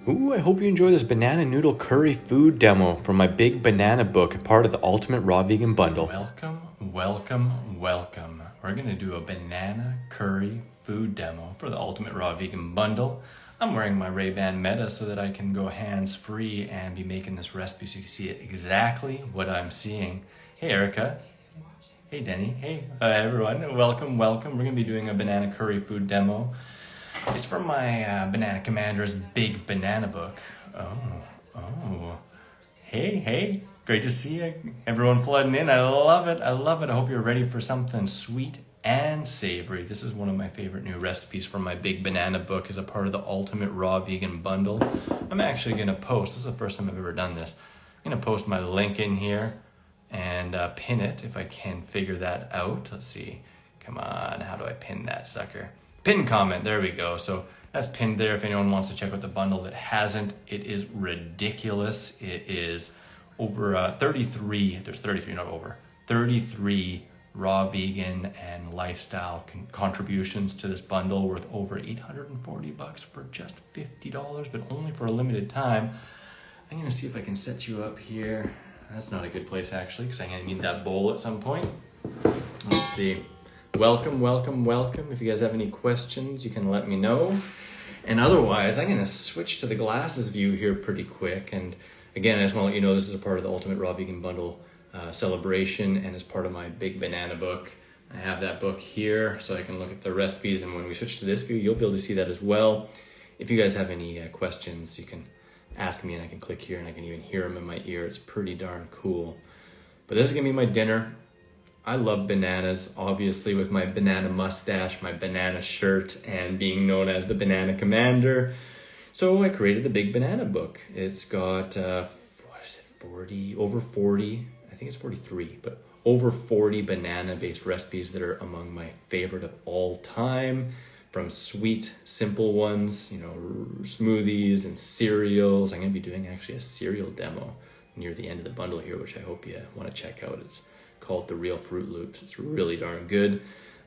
Ooh, I hope you enjoy this banana noodle curry food demo from my big banana book, part of the Ultimate Raw Vegan Bundle. Welcome. We're gonna do a banana curry food demo for the Ultimate Raw Vegan Bundle. I'm wearing my Rayban Meta so that I can go hands-free and be making this recipe so you can see exactly what I'm seeing. Hey, Erica. Hey, Denny. Hey, everyone. Welcome. We're gonna be doing a banana curry food demo. It's from my Banana Commander's Big Banana book. Oh. Hey. Great to see you. Everyone flooding in. I love it. I hope you're ready for something sweet and savory. This is one of my favorite new recipes from my Big Banana book as a part of the Ultimate Raw Vegan Bundle. I'm actually going to post, this is the first time I've ever done this, I'm going to post my link in here and pin it if I can figure that out. Let's see. Come on, how do I pin that sucker? Pin comment, there we go. So that's pinned there if anyone wants to check out the bundle that hasn't. It is ridiculous. It is over 33, there's 33, not over, 33 raw vegan and lifestyle contributions to this bundle worth over $840 for just $50, but only for a limited time. I'm gonna see if I can set you up here. That's not a good place actually, because I'm gonna need that bowl at some point. Let's see. Welcome. If you guys have any questions, you can let me know. And otherwise, I'm gonna switch to the glasses view here pretty quick. And again, I just wanna let you know this is a part of the Ultimate Raw Vegan Bundle celebration and as part of my Big Banana book. I have that book here so I can look at the recipes, and when we switch to this view, you'll be able to see that as well. If you guys have any questions, you can ask me and I can click here and I can even hear them in my ear. It's pretty darn cool. But this is gonna be my dinner. I love bananas, obviously, with my banana mustache, my banana shirt, and being known as the Banana Commander. So I created the Big Banana book. It's got, over 40, I think it's 43, but over 40 banana-based recipes that are among my favorite of all time. From sweet, simple ones, smoothies and cereals. I'm gonna be doing actually a cereal demo near the end of the bundle here, which I hope you wanna check out. It's called the Real Fruit Loops. It's really darn good.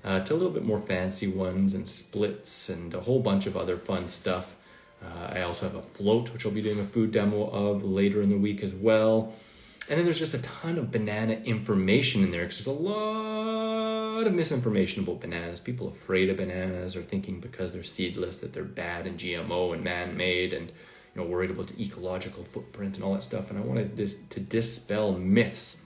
To a little bit more fancy ones and splits and a whole bunch of other fun stuff. I also have a float, which I'll be doing a food demo of later in the week as well. And then there's just a ton of banana information in there, because there's a lot of misinformation about bananas. People afraid of bananas or thinking because they're seedless that they're bad and GMO and man-made, and worried about the ecological footprint and all that stuff. And I wanted to dispel myths.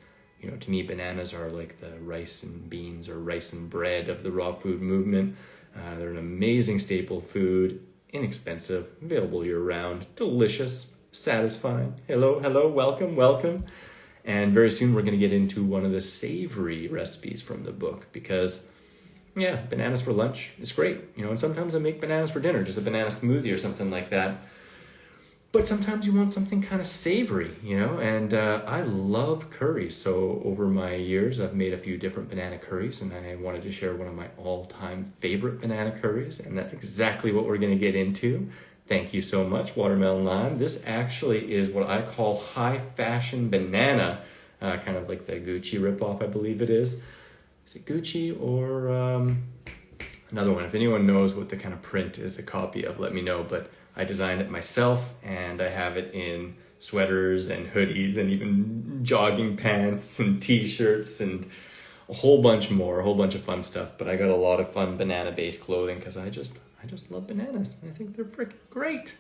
To me, bananas are like the rice and beans or rice and bread of the raw food movement. They're an amazing staple food, inexpensive, available year-round, delicious, satisfying. Hello, welcome. And very soon we're going to get into one of the savory recipes from the book, because, bananas for lunch is great. And sometimes I make bananas for dinner, just a banana smoothie or something like that. But sometimes you want something kind of savory, and I love curries. So over my years, I've made a few different banana curries, and I wanted to share one of my all-time favorite banana curries, and that's exactly what we're gonna get into. Thank you so much, Watermelon Lime. This actually is what I call high fashion banana, kind of like the Gucci ripoff, I believe it is. Is it Gucci or another one? If anyone knows what the kind of print is a copy of, let me know. But I designed it myself, and I have it in sweaters and hoodies and even jogging pants and t-shirts and a whole bunch of fun stuff. But I got a lot of fun banana-based clothing because I just love bananas. I think they're freaking great.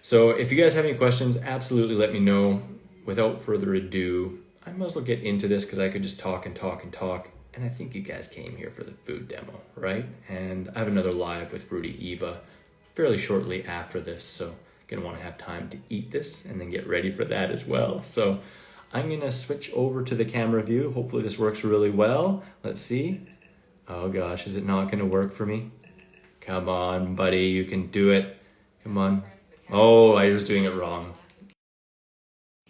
So if you guys have any questions, absolutely let me know. Without further ado, I might as well get into this because I could just talk. And I think you guys came here for the food demo, right? And I have another live with Fruity Eva fairly shortly after this, so gonna want to have time to eat this and then get ready for that as well. So I'm gonna switch over to the camera view. Hopefully this works really well. Let's see. Oh gosh, is it not gonna work for me? Come on, buddy, you can do it. Come on. Oh, I was doing it wrong.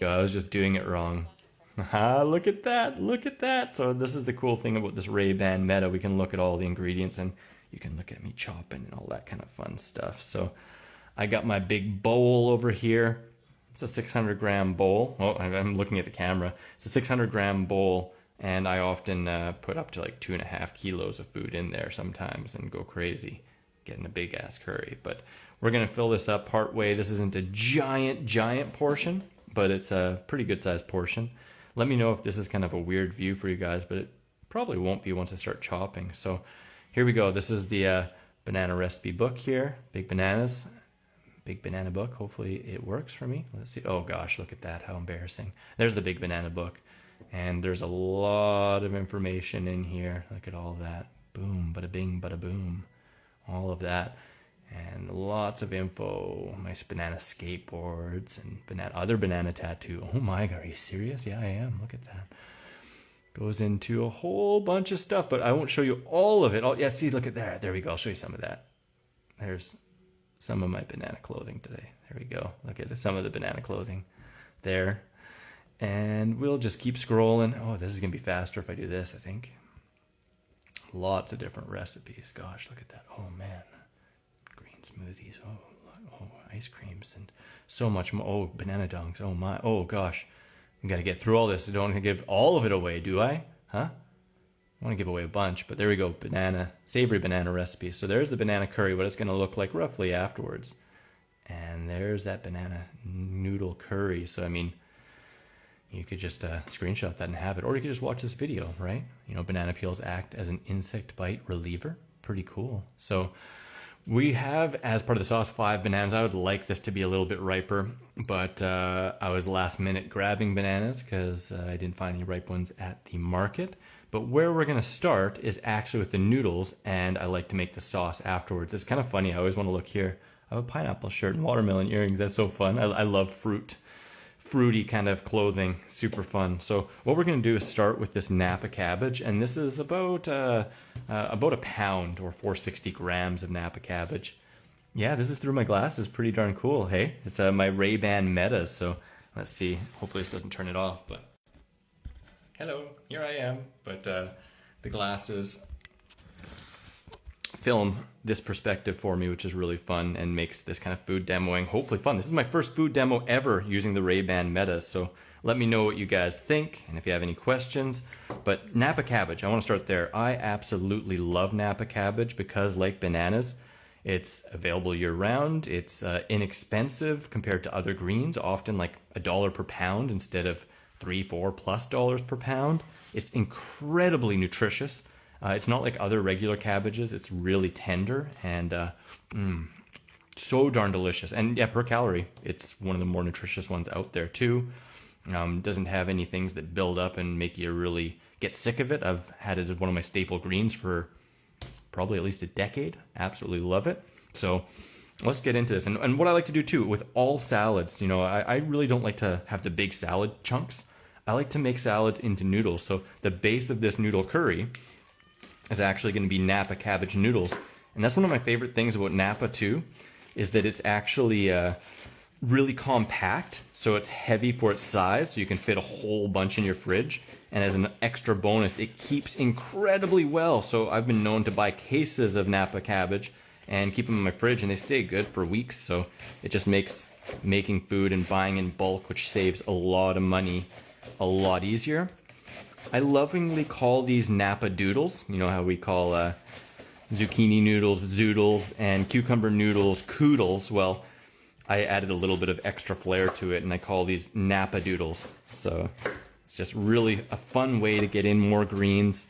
I was just doing it wrong. Look at that. So this is the cool thing about this Rayban Meta. We can look at all the ingredients and you can look at me chopping and all that kind of fun stuff. So I got my big bowl over here. It's a 600-gram bowl. Oh, I'm looking at the camera. It's a 600-gram bowl, and I often put up to like 2.5 kilos of food in there sometimes and go crazy getting a big-ass curry. But we're going to fill this up part way. This isn't a giant portion, but it's a pretty good sized portion. Let me know if this is kind of a weird view for you guys, but it probably won't be once I start chopping. So here we go. This is the banana recipe book here. Big bananas. Big banana book. Hopefully it works for me. Let's see. Oh gosh, look at that. How embarrassing. There's the big banana book. And there's a lot of information in here. Look at all that. Boom, bada bing, bada boom. All of that. And lots of info. Nice banana skateboards and other banana tattoo. Oh my God, are you serious? Yeah, I am. Look at that. Goes into a whole bunch of stuff, but I won't show you all of it. Oh yeah, see, look at there. There we go. I'll show you some of that. There's some of my banana clothing today. There we go. Look at some of the banana clothing there. And we'll just keep scrolling. Oh, this is going to be faster if I do this, I think. Lots of different recipes. Gosh, look at that. Oh man. Smoothies, oh, ice creams, and so much more. Oh, banana dunks. Oh my, oh gosh, I gotta get through all this. I don't want to give all of it away, do I? Huh? I want to give away a bunch, but there we go. Savory banana recipe. So there's the banana curry, what it's gonna look like roughly afterwards, and there's that banana noodle curry. So I mean, you could just screenshot that and have it, or you could just watch this video, right? You know, banana peels act as an insect bite reliever. Pretty cool. So we have, as part of the sauce, 5 bananas. I would like this to be a little bit riper, but I was last minute grabbing bananas because I didn't find any ripe ones at the market. But where we're going to start is actually with the noodles, and I like to make the sauce afterwards. It's kind of funny. I always want to look here. I have a pineapple shirt and watermelon earrings. That's so fun. I love fruity kind of clothing. Super fun. So what we're going to do is start with this napa cabbage, and this is about a pound or 460 grams of napa cabbage. Yeah, this is through my glasses. Pretty darn cool. Hey, it's my Rayban Metas. So let's see. Hopefully this doesn't turn it off. But hello, here I am. But the glasses film this perspective for me, which is really fun and makes this kind of food demoing hopefully fun. This is my first food demo ever using the Rayban Metas, so let me know what you guys think and if you have any questions. But napa cabbage, I want to start there. I absolutely love napa cabbage because, like bananas, it's available year-round. It's inexpensive compared to other greens, often like $1 per pound instead of $3-4+ per pound. It's incredibly nutritious. It's not like other regular cabbages. It's really tender and so darn delicious. And yeah, per calorie, it's one of the more nutritious ones out there too. Doesn't have any things that build up and make you really get sick of it. I've had it as one of my staple greens for probably at least a decade. Absolutely love it. So let's get into this. And what I like to do too with all salads, you know, I really don't like to have the big salad chunks. I like to make salads into noodles. So the base of this noodle curry is actually going to be napa cabbage noodles. And that's one of my favorite things about napa too, is that it's actually really compact, so it's heavy for its size, so you can fit a whole bunch in your fridge. And as an extra bonus, it keeps incredibly well. So I've been known to buy cases of napa cabbage and keep them in my fridge, and they stay good for weeks. So it just makes making food and buying in bulk, which saves a lot of money, a lot easier. I lovingly call these napa doodles. You know how we call zucchini noodles zoodles and cucumber noodles koodles. Well, I added a little bit of extra flair to it, and I call these napa doodles. So it's just really a fun way to get in more greens.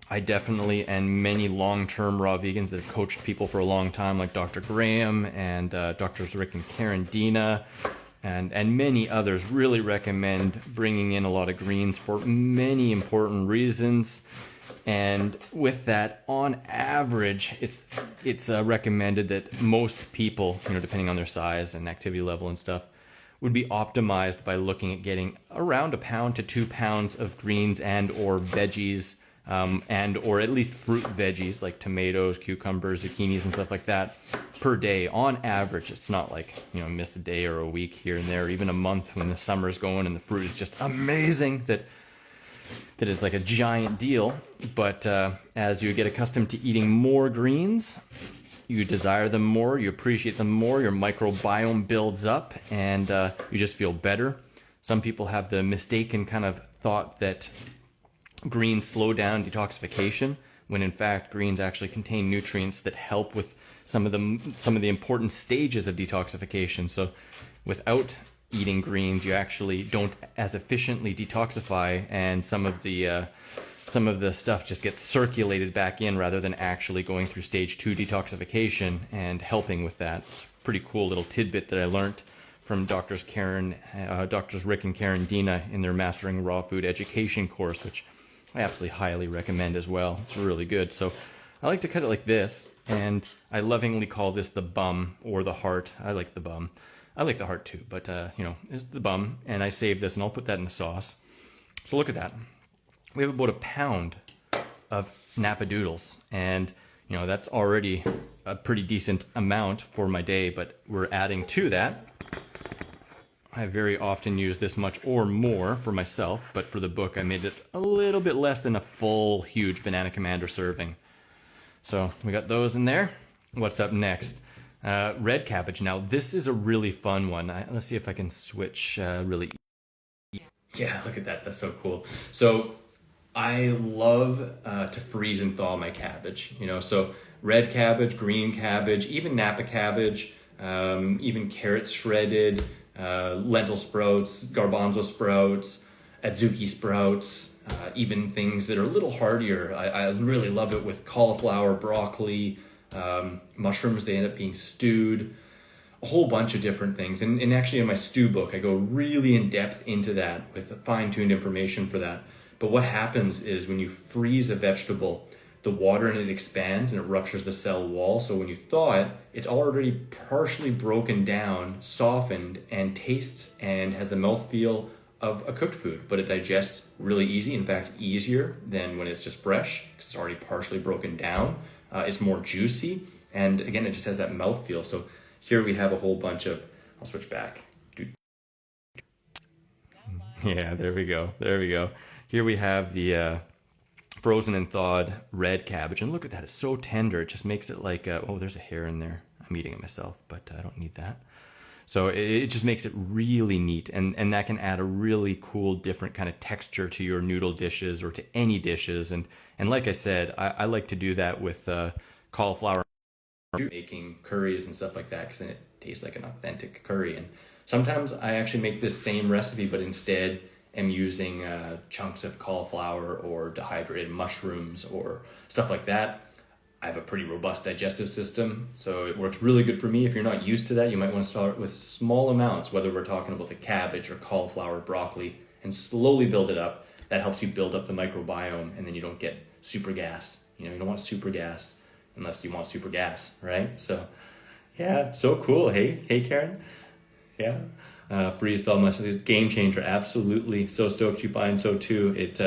I definitely, and many long-term raw vegans that have coached people for a long time, like Dr. Graham and Drs. Rick and Karen Dina, and many others, really recommend bringing in a lot of greens for many important reasons. And with that, on average, it's recommended that most people, you know, depending on their size and activity level and stuff, would be optimized by looking at getting around 1 pound to 2 pounds of greens and or veggies, and or at least fruit veggies like tomatoes, cucumbers, zucchinis, and stuff like that per day on average. It's not like, you know, miss a day or a week here and there, or even a month when the summer's going and the fruit is just amazing, that is like a giant deal. But as you get accustomed to eating more greens, you desire them more, you appreciate them more, your microbiome builds up, and you just feel better. Some people have the mistaken kind of thought that greens slow down detoxification, when in fact greens actually contain nutrients that help with some of the important stages of detoxification. So without eating greens, you actually don't as efficiently detoxify, and some of the stuff just gets circulated back in rather than actually going through stage 2 detoxification and helping with that. It's a pretty cool little tidbit that I learned from Doctors Rick and Karen Dina in their Mastering Raw Food Education course, which I absolutely highly recommend as well. It's really good. So I like to cut it like this, and I lovingly call this the bum or the heart. I like the bum. I like the heart too, but it's the bum, and I save this, and I'll put that in the sauce. So look at that. We have about a pound of napa doodles, and that's already a pretty decent amount for my day, but we're adding to that. I very often use this much or more for myself, but for the book I made it a little bit less than a full huge Banana Commander serving. So we got those in there. What's up next? Red cabbage. Now this is a really fun one. Let's see if I can switch really. Yeah, look at that. That's so cool. So I love to freeze and thaw my cabbage. So red cabbage, green cabbage, even napa cabbage, even carrots shredded, lentil sprouts, garbanzo sprouts, adzuki sprouts, even things that are a little hardier. I really love it with cauliflower, broccoli, mushrooms. They end up being stewed, a whole bunch of different things. And actually in my stew book, I go really in depth into that with fine-tuned information for that. But what happens is when you freeze a vegetable, the water in it expands and it ruptures the cell wall. So when you thaw it, it's already partially broken down, softened, and tastes and has the mouthfeel of a cooked food, but it digests really easy. In fact, easier than when it's just fresh because it's already partially broken down. It's more juicy, and again, it just has that mouthfeel. So here we have a whole bunch of, I'll switch back. Yeah, there we go. Here we have the frozen and thawed red cabbage, and look at that, it's so tender. It just makes it like oh, there's a hair in there. I'm eating it myself, but I don't need that. So it just makes it really neat, and that can add a really cool different kind of texture to your noodle dishes or to any dishes. And like I said, I like to do that with cauliflower, making curries and stuff like that, because then it tastes like an authentic curry. And sometimes I actually make this same recipe, but instead am using chunks of cauliflower or dehydrated mushrooms or stuff like that. I have a pretty robust digestive system, so it works really good for me. If you're not used to that, you might want to start with small amounts, whether we're talking about the cabbage or cauliflower, broccoli, and slowly build it up. That helps you build up the microbiome, and then you don't get super gas. You don't want super gas unless you want super gas, right? So yeah, so cool. Hey Karen. Yeah. Freeze thaw mushrooms, game changer, absolutely. So stoked you find so too. It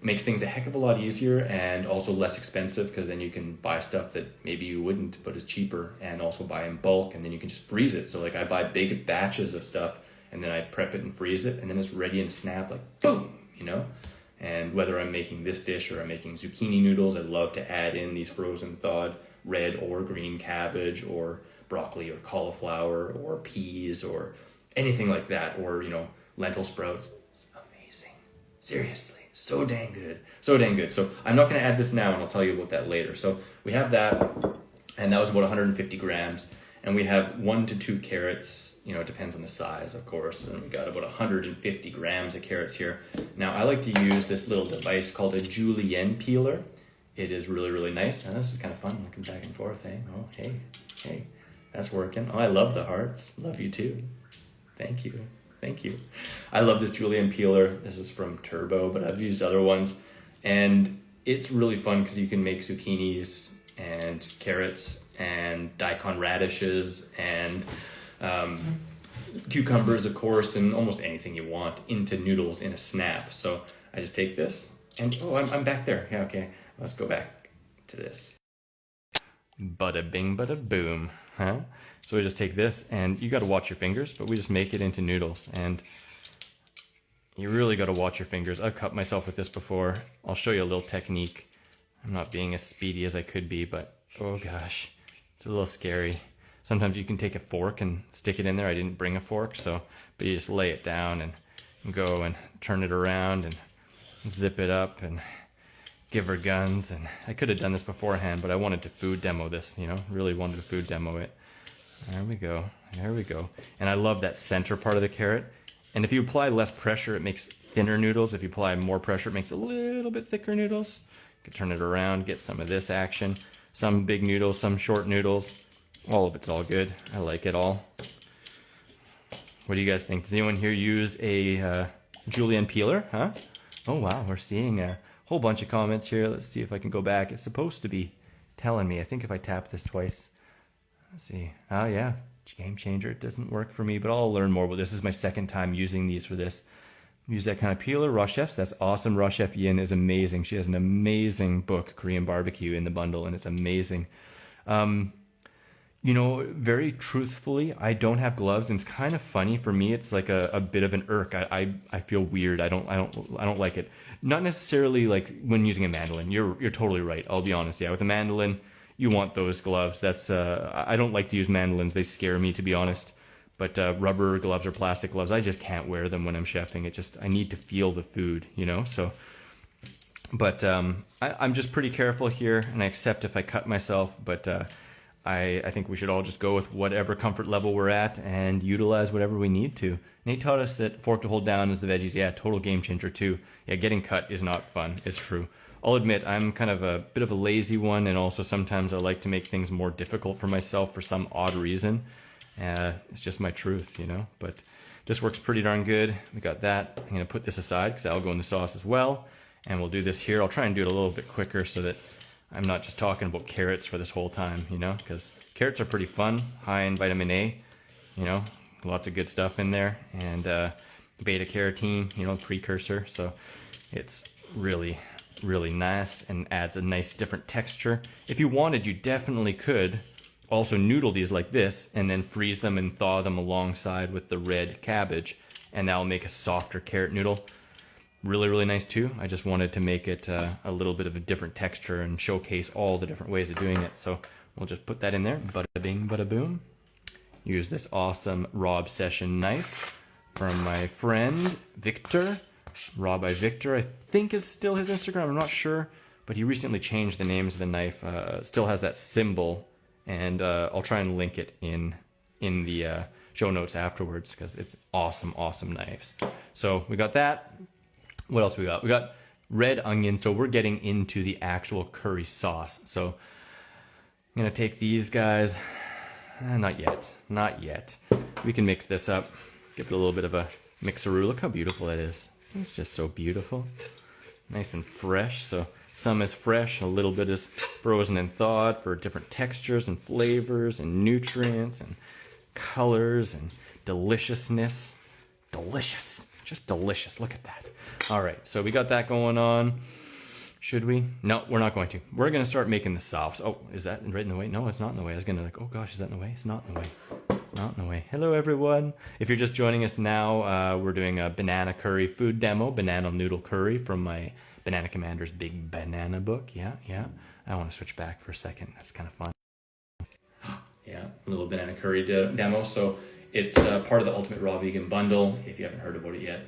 makes things a heck of a lot easier and also less expensive, because then you can buy stuff that maybe you wouldn't but is cheaper, and also buy in bulk, and then you can just freeze it. So like I buy big batches of stuff and then I prep it and freeze it, and then it's ready in a snap, like boom, And whether I'm making this dish or I'm making zucchini noodles, I love to add in these frozen thawed red or green cabbage or broccoli or cauliflower or peas or anything like that, or lentil sprouts. It's amazing. Seriously. So dang good. So I'm not going to add this now, and I'll tell you about that later. So we have that, and that was about 150 grams. And we have 1 to 2 carrots. It depends on the size, of course. And we got about 150 grams of carrots here. Now, I like to use this little device called a julienne peeler. It is really, really nice. And this is kind of fun, looking back and forth. Hey, oh, hey, that's working. Oh, I love the hearts. Love you too. Thank you. I love this julienne peeler. This is from Turbo, but I've used other ones. And it's really fun because you can make zucchinis and carrots and daikon radishes and cucumbers, of course, and almost anything you want into noodles in a snap. So I just take this and, I'm back there. Yeah, okay. Let's go back to this. Bada bing, bada boom. Huh? So we just take this, and you got to watch your fingers, but we just make it into noodles. And you really got to watch your fingers. I've cut myself with this before. I'll show you a little technique. I'm not being as speedy as I could be, but oh gosh, it's a little scary. Sometimes you can take a fork and stick it in there. I didn't bring a fork, but you just lay it down and go and turn it around and zip it up, and give her guns. And I could have done this beforehand, but I wanted to food demo this, you know, really wanted to food demo it. There we go. There we go. And I love that center part of the carrot. And if you apply less pressure, it makes thinner noodles. If you apply more pressure, it makes a little bit thicker noodles. You can turn it around, get some of this action. Some big noodles, some short noodles. All of it's all good. I like it all. What do you guys think? Does anyone here use a julienne peeler? Huh? Oh wow, we're seeing a whole bunch of comments here. Let's see if I can go back. It's supposed to be telling me. I think if I tap this twice. Let's see. Oh yeah, game changer. It doesn't work for me, but I'll learn more. But this is my second time using these for this. Use that kind of peeler. Raw Chefs, that's awesome. Raw Chef Yin is amazing. She has an amazing book, Korean Barbecue, in the bundle, and it's amazing. You know, very truthfully, I don't have gloves, and it's kind of funny for me. It's like a bit of an irk. I feel weird. I don't like it. Not necessarily like when using a mandolin. You're totally right. I'll be honest. Yeah, with a mandolin, you want those gloves. That's I don't like to use mandolins. They scare me, to be honest. But rubber gloves or plastic gloves, I just can't wear them when I'm chefing. I need to feel the food, you know. So, but I'm just pretty careful here, and I accept if I cut myself. But I think we should all just go with whatever comfort level we're at and utilize whatever we need to. Nate taught us that fork to hold down is the veggies. Yeah, total game changer too. Yeah, getting cut is not fun. It's true. I'll admit I'm kind of a bit of a lazy one, and also sometimes I like to make things more difficult for myself for some odd reason. It's just my truth, you know. But this works pretty darn good. We got that. I'm going to put this aside because that'll go in the sauce as well. And we'll do this here. I'll try and do it a little bit quicker so that I'm not just talking about carrots for this whole time, you know, because carrots are pretty fun, high in vitamin A, you know, lots of good stuff in there, and beta carotene, you know, precursor. So it's really, really nice and adds a nice different texture. If you wanted, you definitely could also noodle these like this and then freeze them and thaw them alongside with the red cabbage, and that'll make a softer carrot noodle. Really, really nice too. I just wanted to make it a little bit of a different texture and showcase all the different ways of doing it. So we'll just put that in there. Bada bing, bada boom. Use this awesome raw obsession knife from my friend Victor. Raw by Victor, I think is still his Instagram. I'm not sure, but he recently changed the names of the knife. Still has that symbol, and I'll try and link it in the show notes afterwards because it's awesome, awesome knives. So we got that. What else we got? We got red onion. So we're getting into the actual curry sauce. So I'm going to take these guys. Not yet. Not yet. We can mix this up. Give it a little bit of a mixeroo. Look how beautiful that is. It's just so beautiful. Nice and fresh. So some is fresh. A little bit is frozen and thawed for different textures and flavors and nutrients and colors and deliciousness. Delicious. Just delicious. Look at that. All right, so we got that going on. Should we? No, we're not going to. We're going to start making the sauce. Oh, is that right in the way? No, it's not in the way. I was going to like, oh gosh, is that in the way? It's not in the way. Not in the way. Hello, everyone. If you're just joining us now, we're doing a banana curry food demo, banana noodle curry from my Banana Commander's Big Banana book. Yeah. I want to switch back for a second. That's kind of fun. Yeah, a little banana curry demo. So it's part of the Ultimate Raw Vegan Bundle. If you haven't heard about it yet,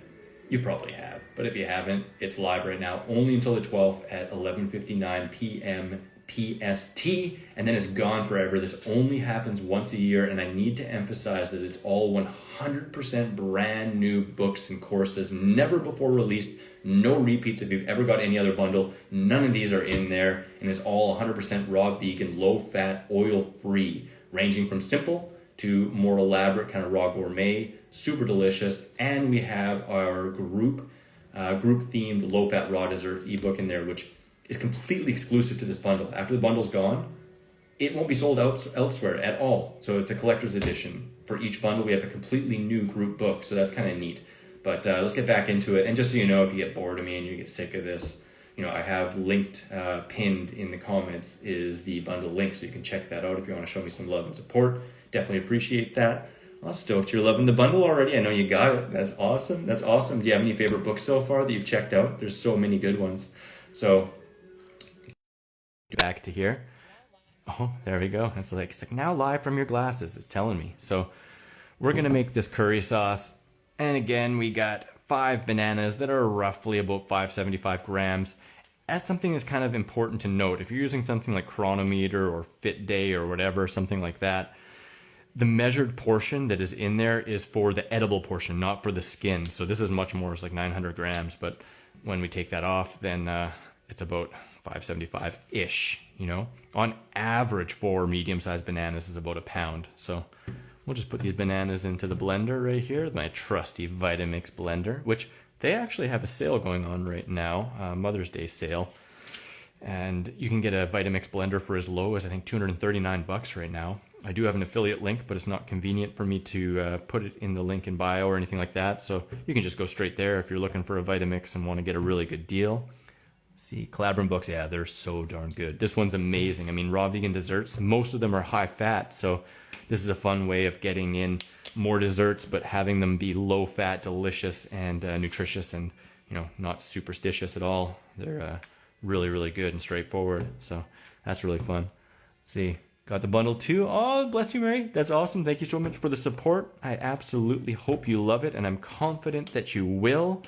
you probably have. But if you haven't, it's live right now, only until the 12th at 11:59 p.m. PST, and then it's gone forever. This only happens once a year, and I need to emphasize that it's all 100% brand new books and courses, never before released, no repeats. If you've ever got any other bundle, none of these are in there, and it's all 100% raw vegan, low-fat, oil-free, ranging from simple to more elaborate kind of raw gourmet, super delicious. And we have our group themed low fat raw desserts ebook in there, which is completely exclusive to this bundle. After the bundle's gone, it won't be sold out elsewhere at all. So it's a collector's edition. For each bundle, we have a completely new group book, so that's kind of neat. But let's get back into it. And just so you know, if you get bored of me and you get sick of this, you know, I have linked, pinned in the comments is the bundle link, so you can check that out if you want to show me some love and support. Definitely appreciate that. Well, Stoked, you're loving the bundle already. I know you got it. That's awesome. That's awesome. Do you have any favorite books so far that you've checked out? There's so many good ones. So back to here. Oh, there we go. It's like now live from your glasses. It's telling me. So we're gonna make this curry sauce, and again we got 5 bananas that are roughly about 575 grams. that's something that's kind of important to note. If you're using something like Chronometer or Fit Day or whatever, something like that, the measured portion that is in there is for the edible portion, not for the skin. So this is much more, it's like 900 grams, but when we take that off, then it's about 575-ish, you know. On average for medium-sized bananas is about a pound. So we'll just put these bananas into the blender right here, my trusty Vitamix blender, which they actually have a sale going on right now, Mother's Day sale. And you can get a Vitamix blender for as low as, I think, $239 right now. I do have an affiliate link, but it's not convenient for me to put it in the link in bio or anything like that. So you can just go straight there if you're looking for a Vitamix and want to get a really good deal. See, Calabrin books, yeah, they're so darn good. This one's amazing. I mean, raw vegan desserts, most of them are high fat. So this is a fun way of getting in more desserts, but having them be low fat, delicious, and nutritious, and, you know, not superstitious at all. They're really, really good and straightforward. So that's really fun. Let's see. Got the bundle too. Oh, bless you, Mary. That's awesome. Thank you so much for the support. I absolutely hope you love it, and I'm confident that you will.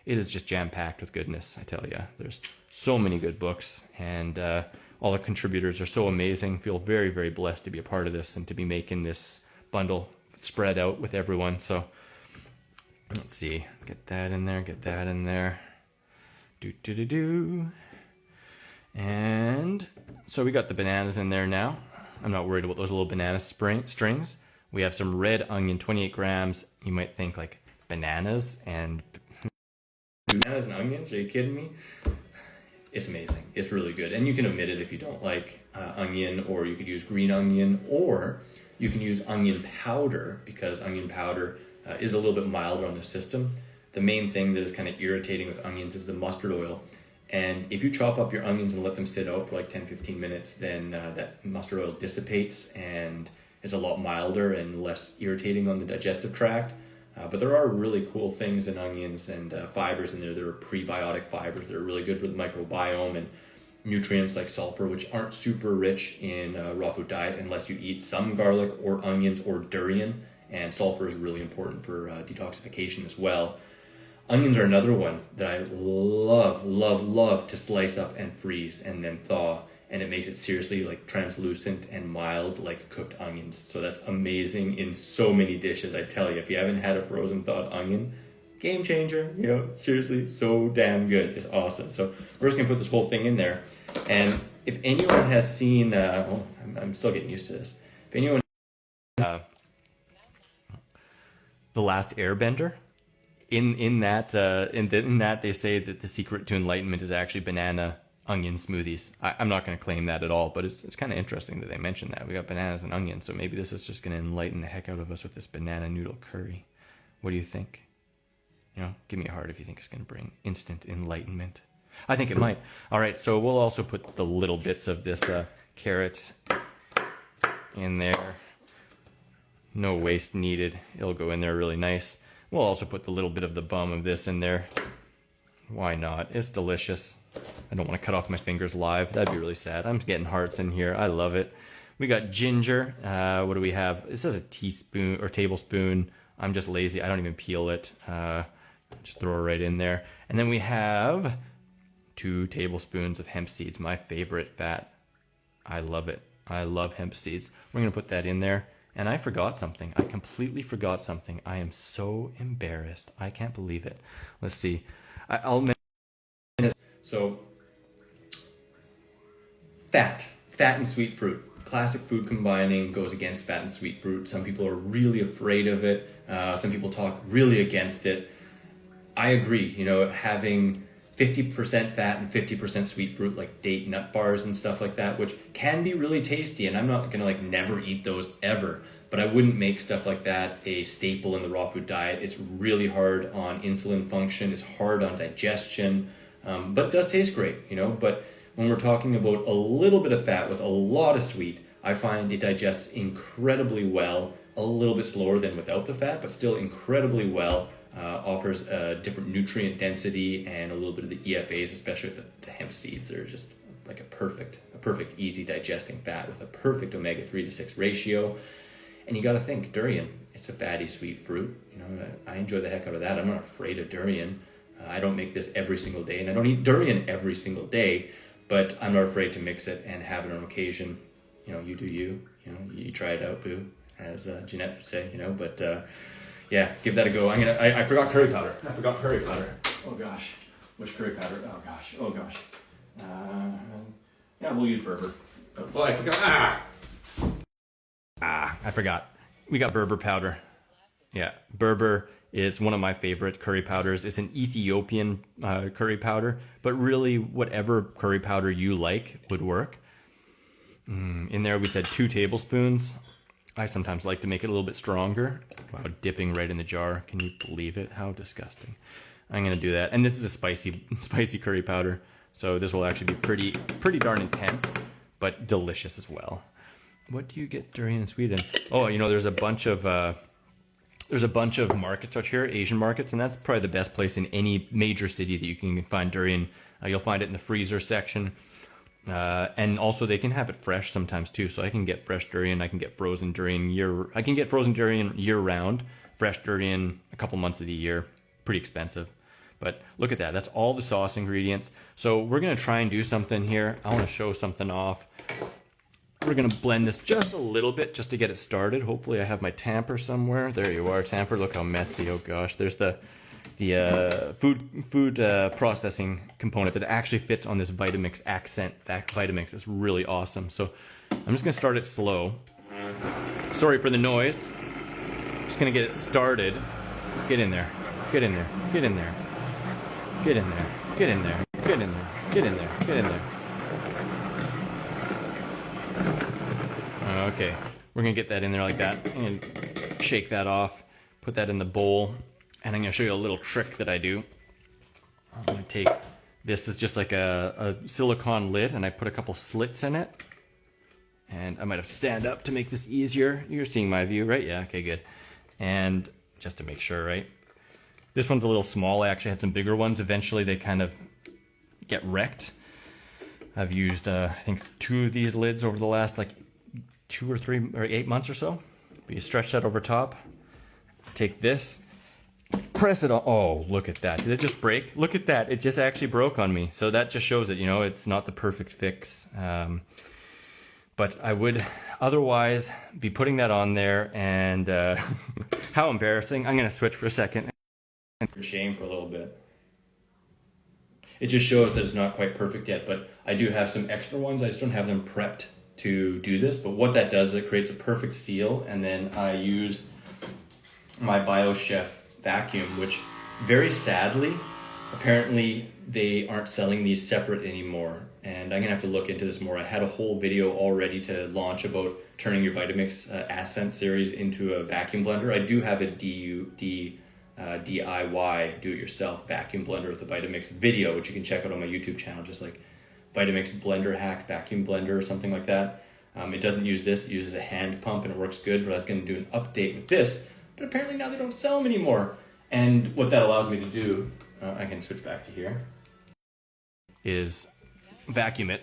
It is just jam-packed with goodness, I tell you. There's so many good books, and all the contributors are so amazing. Feel very, very blessed to be a part of this and to be making this bundle spread out with everyone. So let's see. Get that in there. Get that in there. Do. And so we got the bananas in there now. I'm not worried about those little banana strings. We have some red onion, 28 grams. You might think like bananas and onions. Are you kidding me? It's amazing. It's really good. And you can omit it if you don't like onion, or you could use green onion, or you can use onion powder, because onion powder is a little bit milder on the system. The main thing that is kind of irritating with onions is the mustard oil. And if you chop up your onions and let them sit out for like 10-15 minutes, then that mustard oil dissipates and is a lot milder and less irritating on the digestive tract. But there are really cool things in onions and fibers in there. There are prebiotic fibers that are really good for the microbiome, and nutrients like sulfur, which aren't super rich in raw food diet unless you eat some garlic or onions or durian. And sulfur is really important for detoxification as well. Onions are another one that I love to slice up and freeze and then thaw, and it makes it seriously like translucent and mild like cooked onions. So that's amazing in so many dishes. I tell you, if you haven't had a frozen thawed onion, game changer, you know, seriously, so damn good. It's awesome. So we're just gonna put this whole thing in there. And if anyone has seen, I'm still getting used to this. If anyone, The Last Airbender, in that they say that the secret to enlightenment is actually banana onion smoothies. I'm not going to claim that at all, but it's kind of interesting that they mentioned that. We got bananas and onions, so maybe this is just going to enlighten the heck out of us with this banana noodle curry. What do you think? You know, give me a heart if you think it's going to bring instant enlightenment. I think it might. All right, so we'll also put the little bits of this carrot in there. No waste needed. It'll go in there really nice. We'll also put the little bit of the bum of this in there. Why not? It's delicious. I don't want to cut off my fingers live. That'd be really sad. I'm getting hearts in here. I love it. We got ginger. What do we have? It says a teaspoon or tablespoon. I'm just lazy. I don't even peel it. Just throw it right in there. And then we have 2 tablespoons of hemp seeds, my favorite fat. I love it. I love hemp seeds. We're going to put that in there. And I forgot something. I completely forgot something. I am so embarrassed. I can't believe it. Let's see. I'll mention it. So, fat and sweet fruit. Classic food combining goes against fat and sweet fruit. Some people are really afraid of it. Some people talk really against it. I agree. You know, having 50% fat and 50% sweet fruit, like date nut bars and stuff like that, which can be really tasty, and I'm not gonna like never eat those ever, but I wouldn't make stuff like that a staple in the raw food diet. It's really hard on insulin function, it's hard on digestion, but it does taste great, you know. But when we're talking about a little bit of fat with a lot of sweet, I find it digests incredibly well, a little bit slower than without the fat, but still incredibly well. Offers a different nutrient density and a little bit of the EFAs, especially with the hemp seeds. They're just like a perfect easy digesting fat with a perfect omega-3 to 6 ratio. And you got to think, durian, it's a fatty sweet fruit. You know, I enjoy the heck out of that. I'm not afraid of durian. I don't make this every single day, and I don't eat durian every single day, but I'm not afraid to mix it and have it on occasion. You know, you do you. You know, you try it out, boo, as Jeanette would say. You know, but yeah, give that a go. I forgot curry powder. I forgot curry powder. Oh gosh, which curry powder? Oh gosh. Oh gosh. Yeah, we'll use Berber. Oh, I forgot. I forgot. We got Berber powder. Yeah, Berber is one of my favorite curry powders. It's an Ethiopian curry powder, but really whatever curry powder you like would work. In there we said 2 tablespoons. I sometimes like to make it a little bit stronger. Wow, dipping right in the jar. Can you believe it? How disgusting. I'm gonna do that. And this is a spicy curry powder, so this will actually be pretty darn intense, but delicious as well. What do you get durian in Sweden? Oh, you know, there's a bunch of markets out here, Asian markets, and that's probably the best place in any major city that you can find durian. You'll find it in the freezer section. And also they can have it fresh sometimes too. So I can get fresh durian, I can get frozen durian year round, fresh durian a couple months of the year. Pretty expensive. But look at that. That's all the sauce ingredients. So we're going to try and do something here. I want to show something off. We're going to blend this just a little bit just to get it started. Hopefully I have my tamper somewhere. There you are, tamper. Look how messy. Oh gosh, there's the food processing component that actually fits on this Vitamix accent. That Vitamix is really awesome. So I'm just going to start it slow. Sorry for the noise. Just going to get it started. Get in there. Get in there. Get in there. Get in there. Get in there. Get in there. Get in there. Get in there. Okay, we're gonna get that in there like that. I'm gonna shake that off, put that in the bowl, and I'm gonna show you a little trick that I do. I'm gonna take, this is just like a silicone lid, and I put a couple slits in it. And I might have to stand up to make this easier. You're seeing my view, right? Yeah, okay, good. And just to make sure, right? This one's a little small. I actually had some bigger ones. Eventually they kind of get wrecked. I've used, I think 2 of these lids over the last like 2 or 3 or 8 months or so. But you stretch that over top. Take this, press it on. Oh, look at that. Did it just break? Look at that. It just actually broke on me. So that just shows that, you know, it's not the perfect fix. But I would otherwise be putting that on there, and how embarrassing. I'm going to switch for a second. For shame for a little bit. It just shows that it's not quite perfect yet, but I do have some extra ones. I just don't have them prepped to do this, but what that does is it creates a perfect seal, and then I use my BioChef vacuum, which very sadly, apparently they aren't selling these separate anymore, and I'm gonna have to look into this more. I had a whole video all ready to launch about turning your Vitamix Ascent series into a vacuum blender. I do have a DIY, do-it-yourself vacuum blender with a Vitamix video, which you can check out on my YouTube channel, just like Vitamix blender hack vacuum blender or something like that. It doesn't use this, it uses a hand pump, and it works good, but I was going to do an update with this, but apparently now they don't sell them anymore. And what that allows me to do, I can switch back to here, is vacuum it.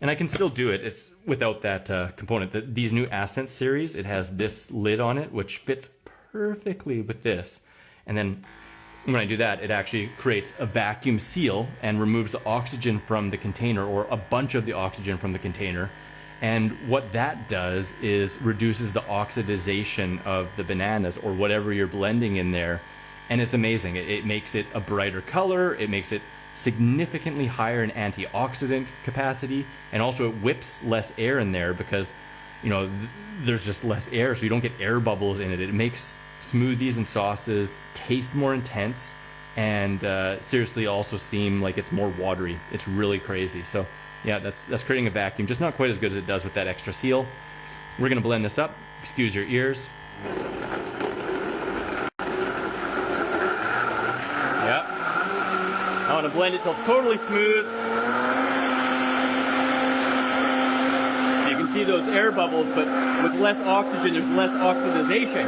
And I can still do it, it's without that component. These new Ascent series, it has this lid on it, which fits perfectly with this. And then when I do that, it actually creates a vacuum seal and removes the oxygen from the container, or a bunch of the oxygen from the container. And what that does is reduces the oxidization of the bananas or whatever you're blending in there. And it's amazing. It makes it a brighter color. It makes it significantly higher in antioxidant capacity. And also it whips less air in there because, you know, there's just less air, so you don't get air bubbles in it. It makes smoothies and sauces taste more intense, and seriously also seem like it's more watery. It's really crazy. So yeah, that's creating a vacuum, just not quite as good as it does with that extra seal. We're gonna blend this up. Excuse your ears. Yep. I want to blend it till it's totally smooth. You can see those air bubbles, but with less oxygen, there's less oxidization.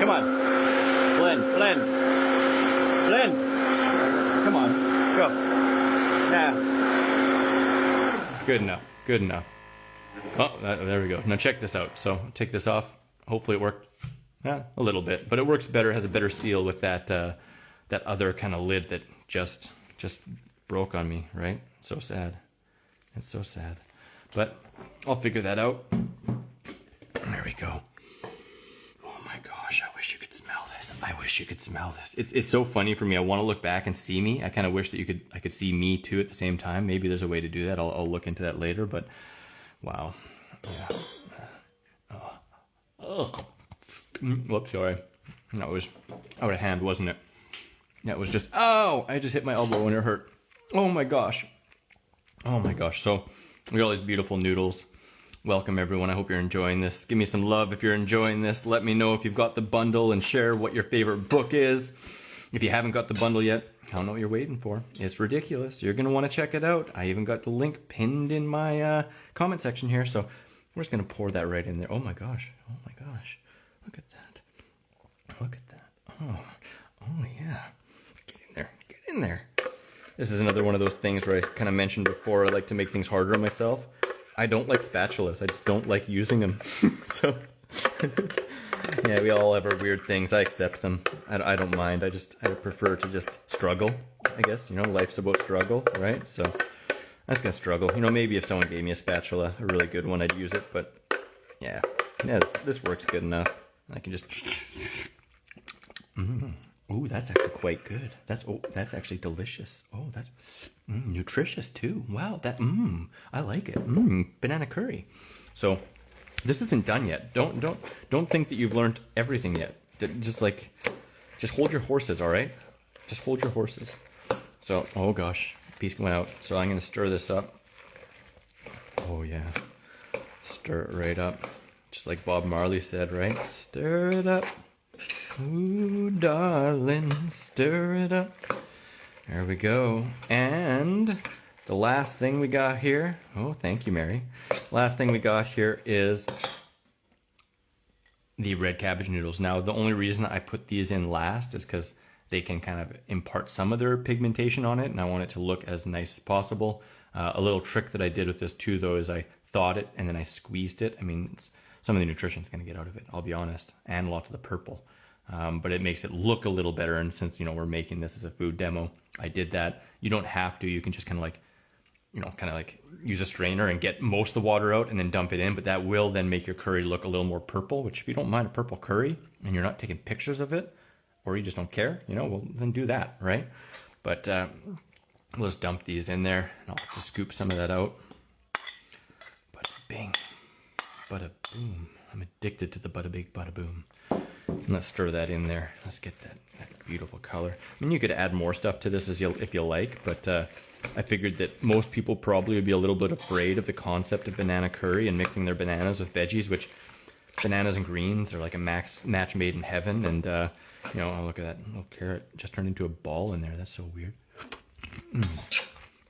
Come on. Blend, blend, blend. Come on, go. Nah. Good enough, good enough. Oh, there we go. Now check this out. So take this off. Hopefully it worked a little bit, but it works better, has a better seal with that that other kind of lid that just broke on me, right? So sad. It's so sad. But I'll figure that out. There we go. Oh my gosh, I wish you could smell this. I wish you could smell this. It's so funny for me. I want to look back and see me. I kind of wish that I could see me too at the same time. Maybe there's a way to do that. I'll look into that later, but wow. Yeah. Oh. Whoops, sorry. That was out of hand, wasn't it? That was just, oh, I just hit my elbow and it hurt. Oh my gosh. Oh my gosh. So we got all these beautiful noodles. Welcome everyone. I hope you're enjoying this. Give me some love if you're enjoying this. Let me know if you've got the bundle and share what your favorite book is. If you haven't got the bundle yet, I don't know what you're waiting for. It's ridiculous. You're going to want to check it out. I even got the link pinned in my comment section here. So we're just going to pour that right in there. Oh my gosh. Oh my gosh. Look at that. Look at that. Oh yeah. Get in there. Get in there. This is another one of those things where I kind of mentioned before, I like to make things harder on myself. I don't like spatulas. I just don't like using them. So, yeah, we all have our weird things. I accept them. I don't mind. I prefer to just struggle, I guess. You know, life's about struggle, right? So, I'm just going to struggle. You know, maybe if someone gave me a spatula, a really good one, I'd use it. But, yeah, this works good enough. I can just... Ooh, that's actually quite good. That's actually delicious. Oh, that's nutritious too. Wow, I like it. Banana curry. So, this isn't done yet. Don't think that you've learned everything yet. Just hold your horses, all right? Just hold your horses. So, oh gosh, piece went out. So I'm gonna stir this up. Oh yeah, stir it right up, just like Bob Marley said, right? Stir it up. Ooh, darling, stir it up. There we go. And the last thing we got here, oh, thank you, Mary. Last thing we got here is the red cabbage noodles. Now, the only reason I put these in last is because they can kind of impart some of their pigmentation on it, and I want it to look as nice as possible. A little trick that I did with this too, though, is I thawed it and then I squeezed it. I mean, some of the nutrition is going to get out of it, I'll be honest, and a lot of the purple. But it makes it look a little better, and since, you know, we're making this as a food demo, I did that. You don't have to. You can just kind of like, you know, kind of like use a strainer and get most of the water out and then dump it in, but that will then make your curry look a little more purple, which if you don't mind a purple curry and you're not taking pictures of it, or you just don't care, you know, well, then do that, right? But we'll just dump these in there, and I'll have to scoop some of that out. Bada bing, bada boom. I'm addicted to the bada bing, bada boom. And let's stir that in there. Let's get that beautiful color. I mean, you could add more stuff to this if you like, but I figured that most people probably would be a little bit afraid of the concept of banana curry and mixing their bananas with veggies, which bananas and greens are like a match made in heaven. And, you know, oh, look at that little carrot just turned into a ball in there. That's so weird.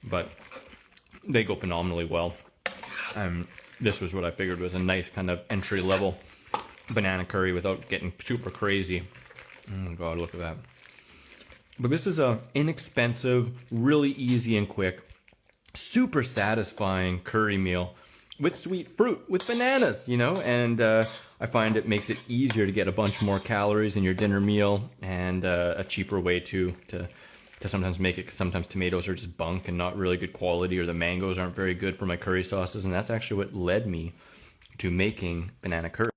But they go phenomenally well. This was what I figured was a nice kind of entry level banana curry without getting super crazy. Oh god, look at that. But this is a inexpensive, really easy and quick, super satisfying curry meal with sweet fruit, with bananas, you know, and I find it makes it easier to get a bunch more calories in your dinner meal, and a cheaper way to sometimes make it, because sometimes tomatoes are just bunk and not really good quality, or the mangoes aren't very good for my curry sauces, and that's actually what led me to making banana curry.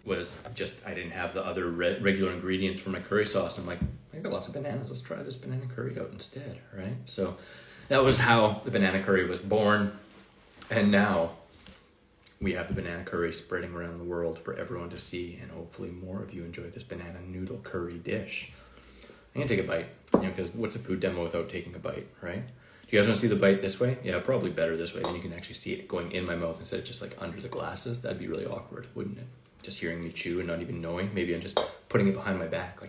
Was just, I didn't have the other regular ingredients for my curry sauce. I'm like, I got lots of bananas, let's try this banana curry out instead, right? So that was how the banana curry was born, and now we have the banana curry spreading around the world for everyone to see, and hopefully more of you enjoy this banana noodle curry dish. I'm gonna take a bite, you know, because what's a food demo without taking a bite, right? Do you guys want to see the bite this way? Yeah, probably better this way, then you can actually see it going in my mouth instead of just like under the glasses. That'd be really awkward, wouldn't it? Just hearing me chew and not even knowing. Maybe I'm just putting it behind my back,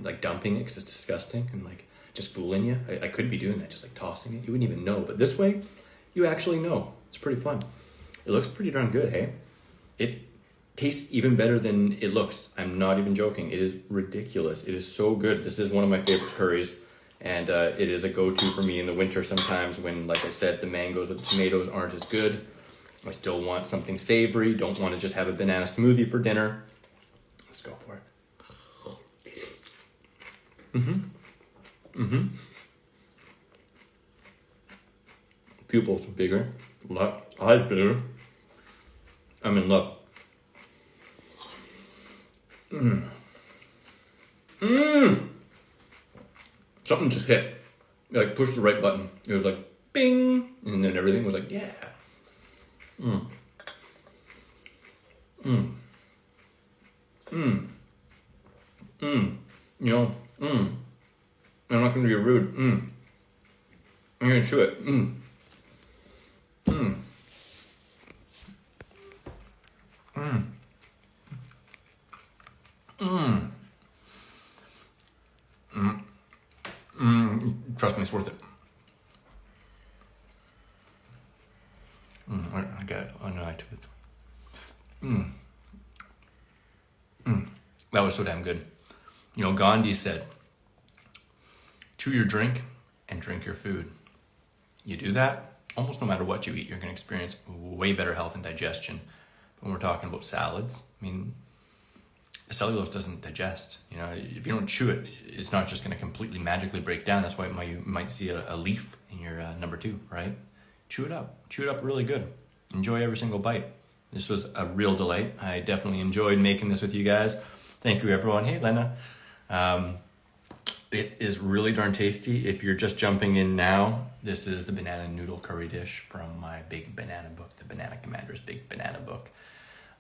like dumping it because it's disgusting, and like just fooling you. I could be doing that, just like tossing it. You wouldn't even know. But this way, you actually know. It's pretty fun. It looks pretty darn good, hey? It tastes even better than it looks. I'm not even joking. It is ridiculous. It is so good. This is one of my favorite curries, and it is a go-to for me in the winter sometimes when, like I said, the mangoes with the tomatoes aren't as good. I still want something savory. Don't want to just have a banana smoothie for dinner. Let's go for it. Pupils bigger. Eyes bigger. I'm in love. Something just hit. Like, push the right button. It was like, bing! And then everything was like, yeah. You know, I'm not going to be rude. I'm going to chew it. Trust me, it's worth it. I got it on my tooth. That was so damn good. You know, Gandhi said, chew your drink and drink your food. You do that, almost no matter what you eat, you're going to experience way better health and digestion. When we're talking about salads, I mean, cellulose doesn't digest. You know, if you don't chew it, it's not just going to completely magically break down. That's why you might see a leaf in your number 2, right? Chew it up really good. Enjoy every single bite. This was a real delight. I definitely enjoyed making this with you guys. Thank you, everyone. Hey, Lena. It is really darn tasty. If you're just jumping in now, this is the banana noodle curry dish from my big banana book, the Banana Commander's Big Banana Book.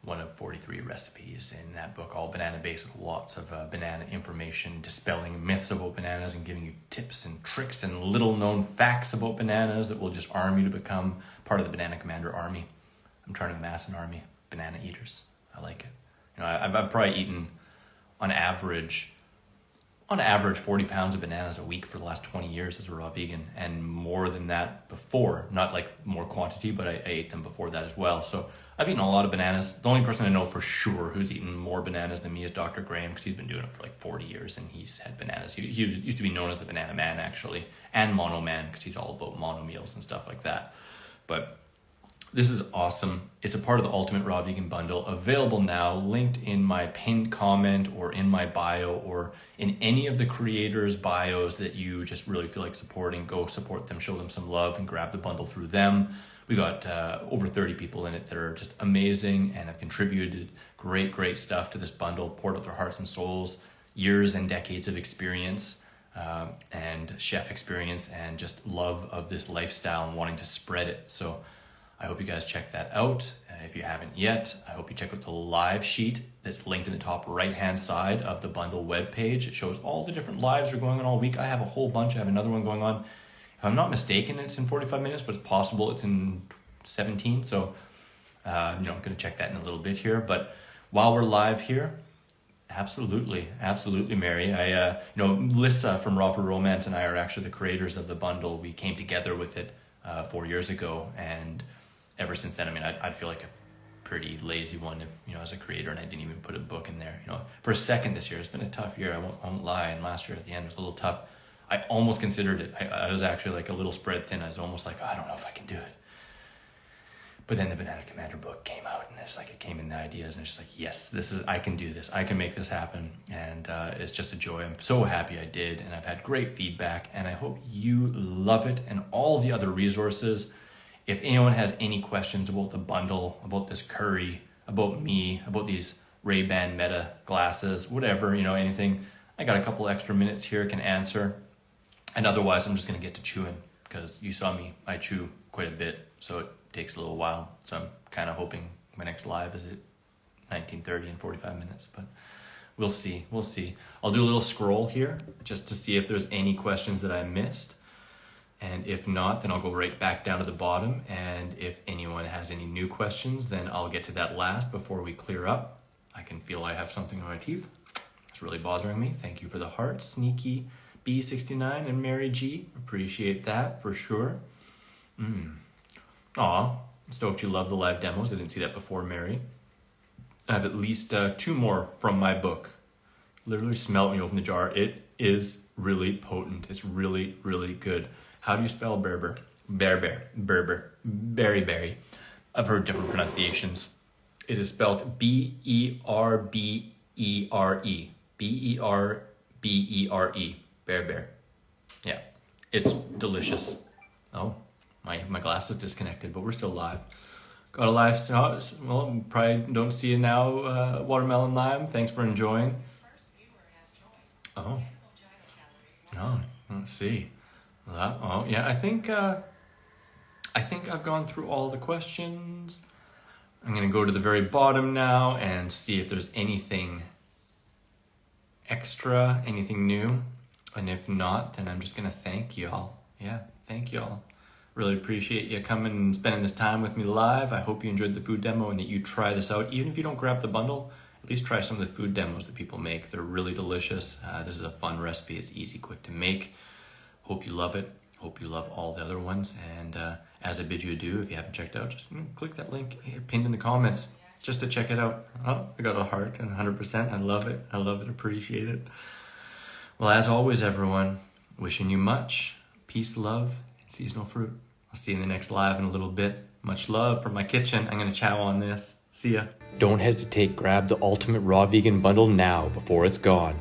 One of 43 recipes in that book, all banana-based with lots of banana information, dispelling myths about bananas and giving you tips and tricks and little-known facts about bananas that will just arm you to become part of the Banana Commander army. I'm trying to amass an army of banana eaters. I like it. You know, I've probably eaten, on average 40 pounds of bananas a week for the last 20 years as a raw vegan, and more than that before. Not like more quantity, but I ate them before that as well. So I've eaten a lot of bananas. The only person I know for sure who's eaten more bananas than me is Dr. Graham, because he's been doing it for like 40 years and he's had bananas. He used to be known as the Banana Man, actually, and Mono Man, because he's all about mono meals and stuff like that. But this is awesome. It's a part of the Ultimate Raw Vegan Bundle, available now, linked in my pinned comment or in my bio or in any of the creators' bios that you just really feel like supporting. Go support them, show them some love, and grab the bundle through them. We got over 30 people in it that are just amazing and have contributed great stuff to this bundle, poured out their hearts and souls, years and decades of experience and chef experience and just love of this lifestyle and wanting to spread it. So I hope you guys check that out. If you haven't yet, I hope you check out the live sheet that's linked in the top right-hand side of the bundle webpage. It shows all the different lives that are going on all week. I have a whole bunch. I have another one going on. If I'm not mistaken, it's in 45 minutes, but it's possible it's in 17. So, I'm going to check that in a little bit here. But while we're live here, absolutely, Mary. Lissa from Raw for Romance and I are actually the creators of the bundle. We came together with it 4 years ago, and ever since then, I mean, I'd feel like a pretty lazy one if, as a creator, and I didn't even put a book in there. For a second this year, it's been a tough year. I won't lie. And last year at the end was a little tough. I almost considered it. I was actually like a little spread thin. I was almost like, I don't know if I can do it. But then the Banana Commander book came out, and it's like, it came in the ideas, and it's just like, yes, I can do this. I can make this happen. And it's just a joy. I'm so happy I did. And I've had great feedback, and I hope you love it and all the other resources. If anyone has any questions about the bundle, about this curry, about me, about these Rayban Meta glasses, whatever, anything, I got a couple extra minutes here, can answer. And otherwise, I'm just going to get to chewing, because you saw me, I chew quite a bit, so it takes a little while. So I'm kind of hoping my next live is at 19:30 and 45 minutes, but we'll see. I'll do a little scroll here just to see if there's any questions that I missed. And if not, then I'll go right back down to the bottom. And if anyone has any new questions, then I'll get to that last before we clear up. I can feel I have something on my teeth. It's really bothering me. Thank you for the heart, Sneaky B69 and Mary G. Appreciate that for sure. Aw, Stoked you love the live demos. I didn't see that before, Mary. I have at least 2 more from my book. Literally smell it when you open the jar. It is really potent. It's really, really good. How do you spell Berber? Berry. I've heard different pronunciations. It is spelled B-E-R-B-E-R-E. B-E-R-B-E-R-E. Bear. Yeah, it's delicious. Oh, my glass is disconnected, but we're still live. Got a live, well, probably don't see you now, Watermelon Lime. Thanks for enjoying. Oh, no, let's see. Oh, yeah, I think I've gone through all the questions. I'm going to go to the very bottom now and see if there's anything extra, anything new. And if not, then I'm just going to thank y'all. Yeah, thank y'all. Really appreciate you coming and spending this time with me live. I hope you enjoyed the food demo and that you try this out. Even if you don't grab the bundle, at least try some of the food demos that people make. They're really delicious. This is a fun recipe. It's easy, quick to make. Hope you love it. Hope you love all the other ones. And as I bid you adieu, if you haven't checked out, just click that link here, pinned in the comments just to check it out. Oh, I got a heart and 100%. I love it. I love it. Appreciate it. Well, as always, everyone, wishing you much peace, love, and seasonal fruit. I'll see you in the next live in a little bit. Much love from my kitchen. I'm going to chow on this. See ya. Don't hesitate. Grab the ultimate raw vegan bundle now before it's gone.